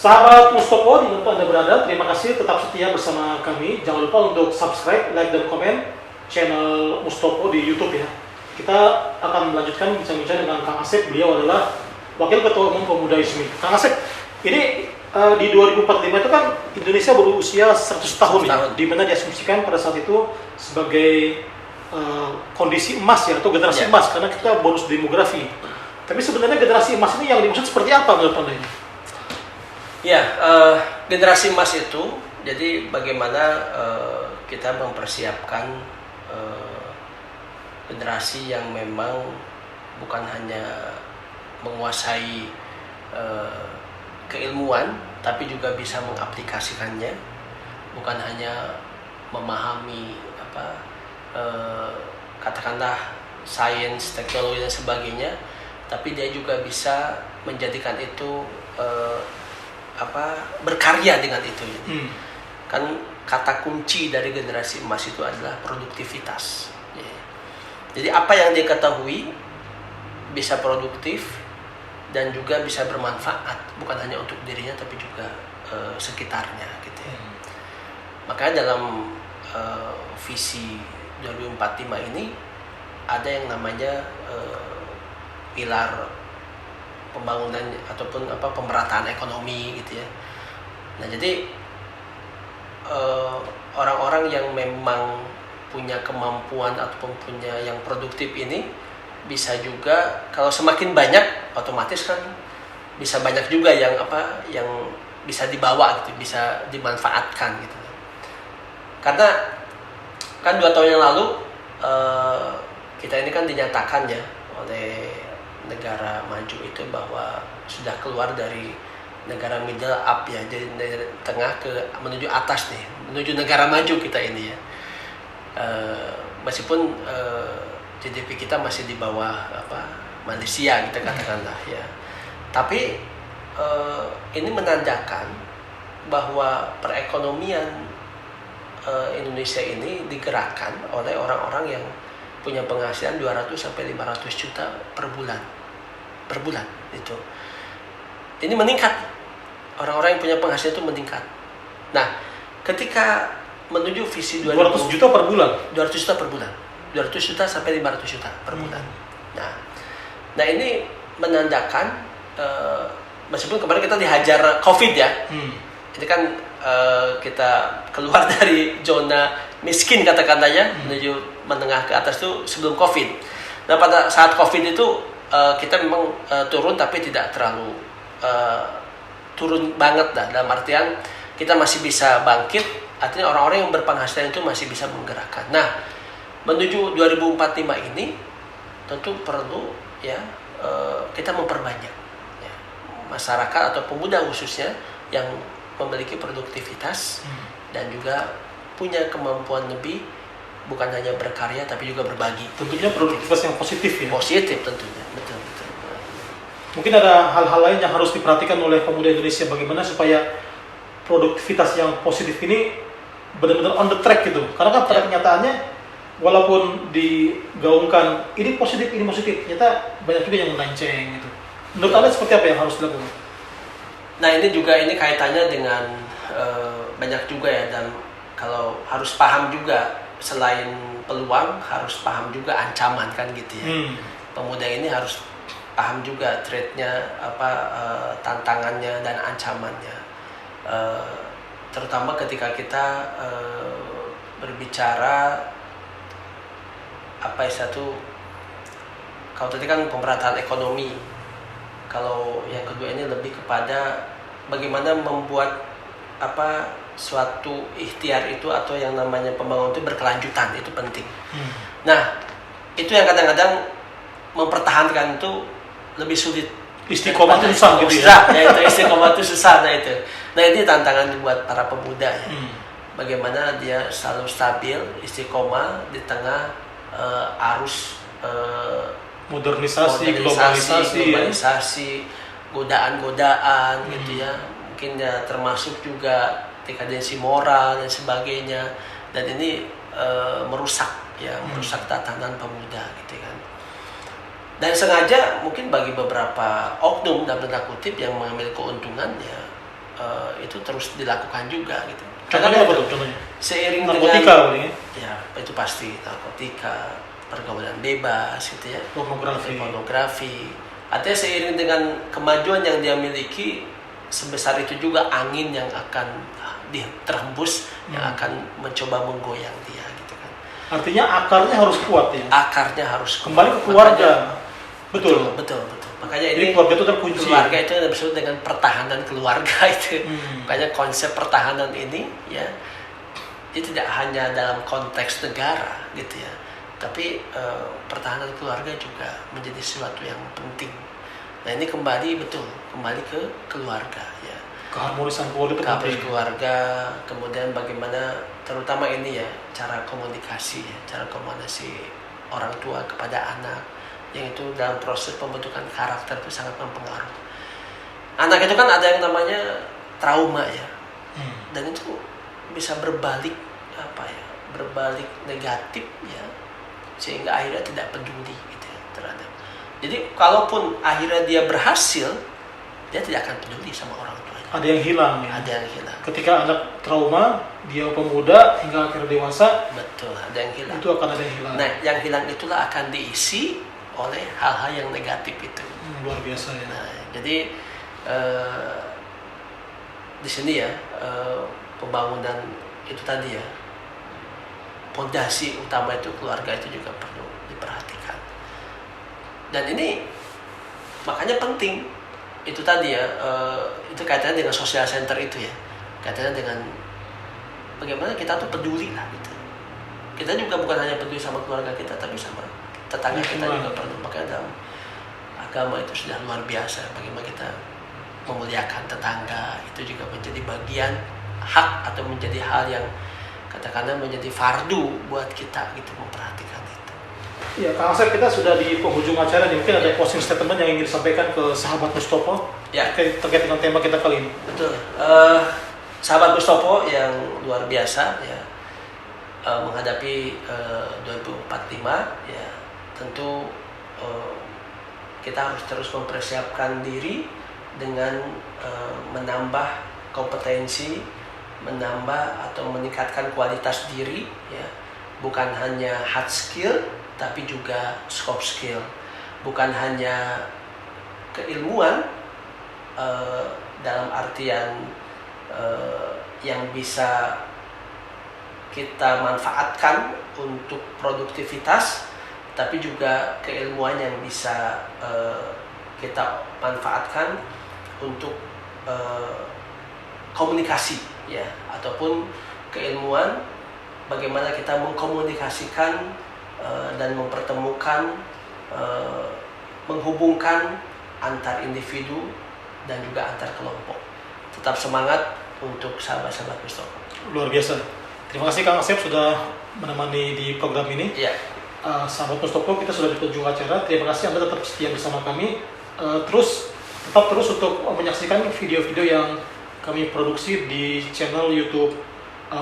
Sahabat Mustopo, di tempat Anda berada, terima kasih tetap setia bersama kami. Jangan lupa untuk subscribe, like, dan komen channel Mustopo di YouTube ya. Kita akan melanjutkan bincang-bincang dengan Kang Asep. Beliau adalah Wakil Ketua Umum Pemuda ISMI. Kang Asep, ini di 2045 itu kan Indonesia berusia 100 tahun ya, di mana diasumsikan pada saat itu sebagai kondisi emas ya, atau generasi emas, karena kita bonus demografi. Tapi sebenarnya generasi emas ini yang dimaksud seperti apa menurut Anda ini? Ya, generasi emas itu, jadi bagaimana kita mempersiapkan generasi yang memang bukan hanya menguasai keilmuan, tapi juga bisa mengaplikasikannya, bukan hanya memahami katakanlah sains, teknologi dan sebagainya, tapi dia juga bisa menjadikan itu berkarya dengan itu. Kan kata kunci dari generasi emas itu adalah produktivitas. Jadi apa yang dia ketahui bisa produktif dan juga bisa bermanfaat, bukan hanya untuk dirinya tapi juga sekitarnya gitu ya. Makanya dalam visi 2045 ini ada yang namanya pilar pembangunan ataupun pemerataan ekonomi gitu ya. Nah, jadi orang-orang yang memang punya kemampuan ataupun punya yang produktif ini bisa juga, kalau semakin banyak otomatis kan bisa banyak juga yang bisa dibawa gitu, bisa dimanfaatkan gitu. Karena kan 2 tahun yang lalu kita ini kan dinyatakan ya oleh negara maju itu bahwa sudah keluar dari negara middle up ya, jadi dari tengah menuju atas nih, menuju negara maju kita ini ya. Meskipun GDP kita masih di bawah Malaysia kita katakanlah ya, tapi ini menandakan bahwa perekonomian Indonesia ini digerakkan oleh orang-orang yang punya penghasilan 200 sampai 500 juta per bulan itu. Ini meningkat. Orang-orang yang punya penghasilan itu meningkat. Nah, ketika menuju visi 200 juta per bulan. 200 juta per bulan. 200 juta sampai 500 juta per bulan. Nah ini menandakan meskipun kemarin kita dihajar Covid ya. Ini kan kita keluar dari zona miskin katakanlah menuju menengah ke atas itu sebelum Covid. Nah, pada saat Covid itu kita memang turun tapi tidak terlalu turun banget dah, dalam artian kita masih bisa bangkit, artinya orang-orang yang berpenghasilan itu masih bisa menggerakkan. Nah, menuju 2045 ini tentu perlu ya kita memperbanyak ya, masyarakat atau pemuda khususnya yang memiliki produktivitas dan juga punya kemampuan lebih, bukan hanya berkarya tapi juga berbagi. Tentunya produktivitas yang positif ya. Positif tentunya, betul. Mungkin ada hal-hal lain yang harus diperhatikan oleh pemuda Indonesia, bagaimana supaya produktivitas yang positif ini benar-benar on the track gitu. Karena kan pada kenyataannya walaupun digaungkan ini positif, ternyata banyak juga yang melenceng gitu. Menurut Anda seperti apa yang harus dilakukan? Nah, ini kaitannya dengan banyak juga ya, dan kalau harus paham juga, selain peluang harus paham juga ancaman kan gitu ya. Pemuda ini harus paham juga threat-nya, tantangannya dan ancamannya. Terutama ketika kita berbicara kalau tadi kan pemerataan ekonomi, kalau yang kedua ini lebih kepada bagaimana membuat suatu ikhtiar itu atau yang namanya pembangunan itu berkelanjutan, itu penting. Nah, itu yang kadang-kadang mempertahankan itu lebih sulit. Istiqomah itu susah gitu ya. Itu istiqomah itu susah. Nah ini tantangan buat para pemuda ya. Bagaimana dia selalu stabil, istiqomah di tengah arus modernisasi, globalisasi, godaan-godaan gitu ya. Mungkin ya termasuk juga dekadensi moral dan sebagainya. Dan ini merusak tatanan pemuda gitu kan. Dan sengaja mungkin bagi beberapa oknum dalam tanda kutip yang mengambil keuntungan ya, itu terus dilakukan juga gitu. Contohnya apa itu, tuh? Contohnya? seiring Narkotika dengan paling ya? ya itu pasti narkotika, pergaulan bebas gitu ya, pornografi. Artinya seiring dengan kemajuan yang dia miliki, sebesar itu juga angin yang akan terhembus yang akan mencoba menggoyang dia gitu kan. Artinya akarnya harus kuat ya. Akarnya harus kuat. Kembali ke keluarga. Betul. Makanya Jadi ini keluarga itu terkunci. Keluarga itu disebut dengan pertahanan keluarga itu. Makanya konsep pertahanan ini ya, itu tidak hanya dalam konteks negara gitu ya, tapi pertahanan keluarga juga menjadi sesuatu yang penting. Nah ini kembali ke keluarga ya. Keharmonisan keluarga itu penting. Keluarga, kemudian bagaimana terutama ini ya cara komunikasi orang tua kepada anak, yang itu dalam proses pembentukan karakter itu sangat mempengaruhi. Anak itu kan ada yang namanya trauma ya, dan itu bisa berbalik negatif ya, sehingga akhirnya tidak peduli gitu ya terhadap. Jadi kalaupun akhirnya dia berhasil, dia tidak akan peduli sama orang tuanya. Ada yang hilang ya. Ada yang hilang. Ketika anak trauma, dia pemuda hingga akhirnya dewasa, betul, ada yang hilang. Itu akan ada yang hilang. Nah, yang hilang itulah akan diisi oleh hal-hal yang negatif itu. Luar biasa ya. Nah, jadi di sini ya pembangunan itu tadi ya, fondasi utama itu keluarga itu juga perlu diperhatikan. Dan ini makanya penting itu tadi ya, itu kaitannya dengan social center itu ya, kaitannya dengan bagaimana kita tuh peduli lah gitu. Kita juga bukan hanya peduli sama keluarga kita, tapi sama tetangga kita juga perlu. Makanya dalam agama itu sudah luar biasa bagaimana kita memuliakan tetangga, itu juga menjadi bagian hak atau menjadi hal yang katakanlah menjadi fardu buat kita gitu, memperhatikan itu. Ya, Kang Asep, kita sudah di penghujung acara nih. Mungkin ada closing statement yang ingin disampaikan ke sahabat Mustopo terkait dengan tema kita kali ini. Betul. Sahabat Mustopo yang luar biasa ya, menghadapi 2045 ya, tentu kita harus terus mempersiapkan diri dengan menambah kompetensi, menambah atau meningkatkan kualitas diri ya, bukan hanya hard skill tapi juga soft skill, bukan hanya keilmuan dalam artian yang bisa kita manfaatkan untuk produktivitas, tapi juga keilmuan yang bisa kita manfaatkan untuk komunikasi ya, ataupun keilmuan bagaimana kita mengkomunikasikan dan mempertemukan, menghubungkan antar individu dan juga antar kelompok. Tetap semangat untuk sahabat-sahabat Mustopo. Luar biasa. Terima kasih Kang Asep sudah menemani di program ini. Iya. Sahabat Mustopo, kita sudah di penghujung acara. Terima kasih Anda tetap setia bersama kami. Tetap terus untuk menyaksikan video-video yang kami produksi di channel YouTube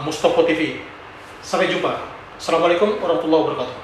Mustopo TV. Sampai jumpa. Assalamualaikum warahmatullahi wabarakatuh.